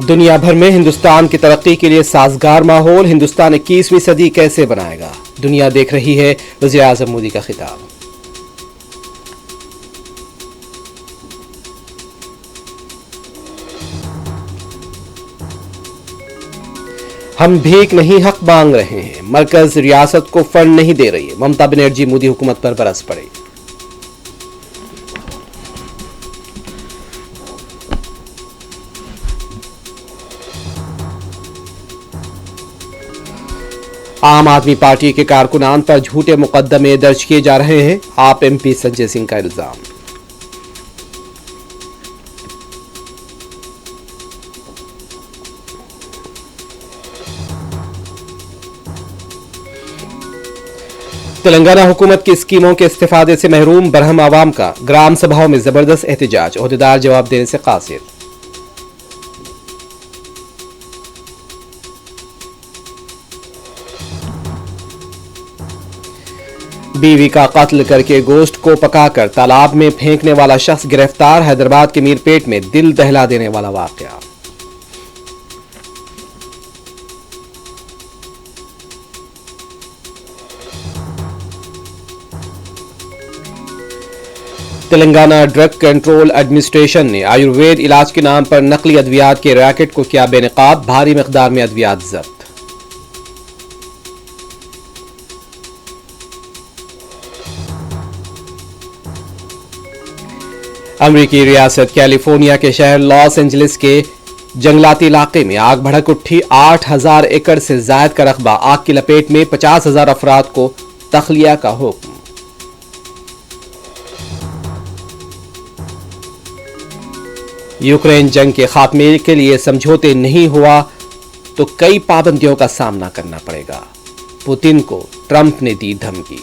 دنیا بھر میں ہندوستان کی ترقی کے لیے سازگار ماحول، ہندوستان 21ویں صدی کیسے بنائے گا؟ دنیا دیکھ رہی ہے، وزیر اعظم مودی کا خطاب۔ ہم بھیک نہیں حق مانگ رہے ہیں، مرکز ریاست کو فنڈ نہیں دے رہی ہے، ممتا بنرجی مودی حکومت پر برس پڑے۔ عام آدمی پارٹی کے کارکنان پر جھوٹے مقدمے درج کیے جا رہے ہیں، آپ ایم پی سنجے سنگھ کا الزام۔ تلنگانہ حکومت کی اسکیموں کے استفادے سے محروم برہم عوام کا گرام سبھاؤں میں زبردست احتجاج، عہدیدار جواب دینے سے قاصر۔ بیوی کا قتل کر کے گوشت کو پکا کر تالاب میں پھینکنے والا شخص گرفتار، حیدرآباد کے میر پیٹ میں دل دہلا دینے والا واقعہ۔ تلنگانہ ڈرگ کنٹرول ایڈمنسٹریشن نے آیوروید علاج کے نام پر نقلی ادویات کے ریاکٹ کو کیا بے نقاب، بھاری مقدار میں ادویات ضبط۔ امریکی ریاست کیلیفورنیا کے شہر لاس اینجلس کے جنگلاتی علاقے میں آگ بھڑک اٹھی، 8000 ایکڑ سے زائد کا رقبہ آگ کی لپیٹ میں، 50,000 افراد کو تخلیہ کا حکم۔ یوکرین جنگ کے خاتمے کے لیے سمجھوتے نہیں ہوا تو کئی پابندیوں کا سامنا کرنا پڑے گا، پوتن کو ٹرمپ نے دی دھمکی۔